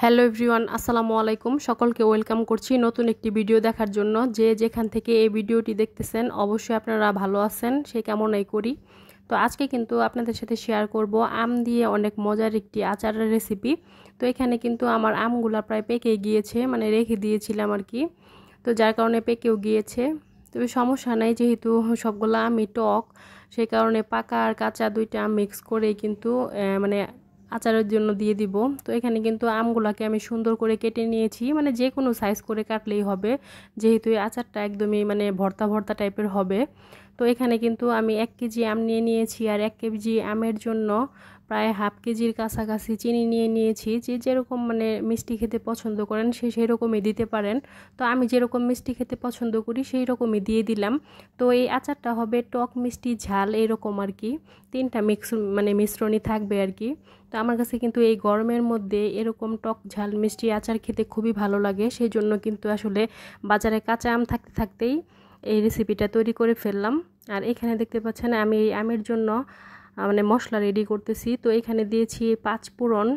Hello everyone, আসসালামু আলাইকুম। সকলকে ওয়েলকাম করছি নতুন একটি ভিডিও দেখার জন্য। যে যেখান থেকে এই ভিডিওটি দেখতেছেন অবশ্যই আপনারা ভালো আছেন, সে কেমনই করি। তো আজকে কিন্তু আপনাদের সাথে শেয়ার করব আম দিয়ে অনেক মজার একটি আচারের রেসিপি। তো এখানে কিন্তু আমার আমগুলা প্রায় পেকে গিয়েছে, মানে রেখে দিয়েছিলাম আর কি, তো যার কারণে পেকেও গিয়েছে। তবে সমস্যা নাই, যেহেতু সবগুলো আমই টক, সেই কারণে পাকা আর কাঁচা দুইটা আম মিক্স করে কিন্তু মানে আচারের জন্য দিয়ে দিব। তো এখানে কিন্তু আমগুলাকে আমি সুন্দর করে কেটে নিয়েছি, মানে যে কোনো সাইজ করে কাটলেই হবে, যেহেতু এই আচারটা একদমই মানে ভর্তা ভর্তা টাইপের হবে। তো এখানে কিন্তু আমি 1 কেজি আম নিয়ে নিয়েছি, আর 1 কেজি আমের জন্য প্রায় হাফ কেজির কাছাকাছি চিনি নিয়ে নিয়েছি। যে যেরকম মানে মিষ্টি খেতে পছন্দ করেন সে সেই রকমই দিতে পারেন। তো আমি যেরকম মিষ্টি খেতে পছন্দ করি সেই রকমই দিয়ে দিলাম। তো এই আচারটা হবে টক মিষ্টি ঝাল এরকম আর কি, তিনটা মিশ্রণই থাকবে আর কি। তো আমার কাছে কিন্তু এই গরমের মধ্যে এরকম টক ঝাল মিষ্টি আচার খেতে খুবই ভালো লাগে, সেই জন্য কিন্তু আসলে বাজারে কাঁচা আম থাকতে থাকতেই এই রেসিপিটা তৈরি করে ফেললাম। আর এখানে দেখতে পাচ্ছেন আমি এই আমের জন্য মানে মশলা রেডি করতেছি। তো এখানে দিয়েছি 5 ফোড়ন,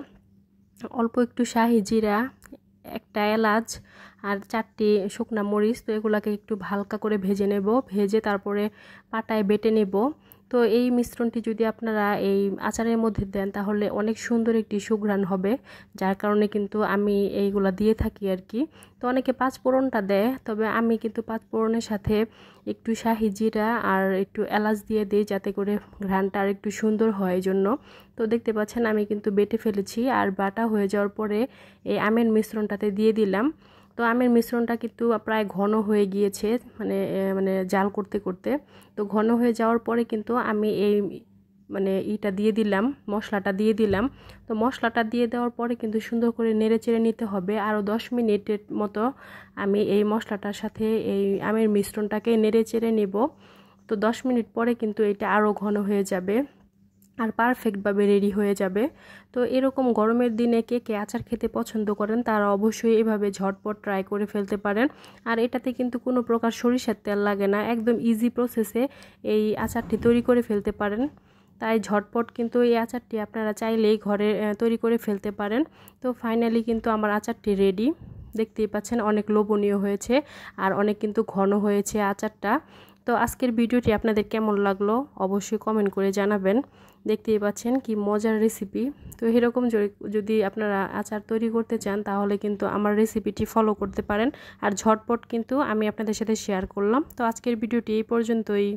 অল্প একটু শাহি জিরা, একটা এলাচ আর 4টি শুকনা মরিচ। তো এগুলাকে একটু হালকা করে ভেজে নেব, ভেজে তারপরে পাটায় বেটে নেব। তো এই মিশ্রণটি যদি আপনারা এই আচারের মধ্যে দেন তাহলে অনেক সুন্দর একটি সুঘ্রাণ হবে, যার কারণে কিন্তু আমি এইগুলা দিয়ে থাকি আর কি। তো অনেকে 5 ফোড়নটা দেয়, তবে আমি কিন্তু 5 ফোড়নের সাথে একটু শাহি জিরা আর একটু এলাচ দিয়ে দিই, যাতে করে ঘ্রাণটা আর একটু সুন্দর হয় এই জন্য। তো দেখতে পাচ্ছেন আমি কিন্তু বেটে ফেলেছি, আর বাটা হয়ে যাওয়ার পরে এই আমের মিশ্রণটাতে দিয়ে দিলাম। তো আমের মিশ্রণটা কিন্তু প্রায় ঘন হয়ে গিয়েছে, মানে মানে জাল করতে করতে। তো ঘন হয়ে যাওয়ার পরে কিন্তু আমি এই মানে ইটা দিয়ে দিলাম, মশলাটা দিয়ে দিলাম। তো মশলাটা দিয়ে দেওয়ার পরে কিন্তু সুন্দর করে নেড়ে চেড়ে নিতে হবে। আরও 10 মিনিটের মতো আমি এই মশলাটার সাথে এই আমের মিশ্রণটাকে নেড়ে চেড়ে নেব। তো 10 মিনিট পরে কিন্তু এটা আরও ঘন হয়ে যাবে আর পারফেক্টভাবে রেডি হয়ে যাবে। তো এরকম গরমের দিনে কে কে আচার খেতে পছন্দ করেন তারা অবশ্যই এভাবে ঝটপট ট্রাই করে ফেলতে পারেন। আর এটাতে কিন্তু কোনো প্রকার সরিষার তেল লাগে না, একদম ইজি প্রসেসে এই আচারটি তৈরি করে ফেলতে পারেন। তাই ঝটপট কিন্তু এই আচারটি আপনারা চাইলেই ঘরে তৈরি করে ফেলতে পারেন। তো ফাইনালি কিন্তু আমার আচারটি রেডি, দেখতেই পাচ্ছেন অনেক লোভনীয় হয়েছে আর অনেক কিন্তু ঘন হয়েছে আচারটা। তো আজকের ভিডিওটি আপনাদের কেমন লাগলো অবশ্যই কমেন্ট করে জানাবেন। দেখতেই পাচ্ছেন কি মজার রেসিপি। তো এরকম যদি আপনারা আচার তৈরি করতে চান তাহলে কিন্তু আমার রেসিপিটি ফলো করতে পারেন। আর ঝটপট কিন্তু আমি আপনাদের সাথে শেয়ার করলাম। তো আজকের ভিডিওটি এই পর্যন্তই।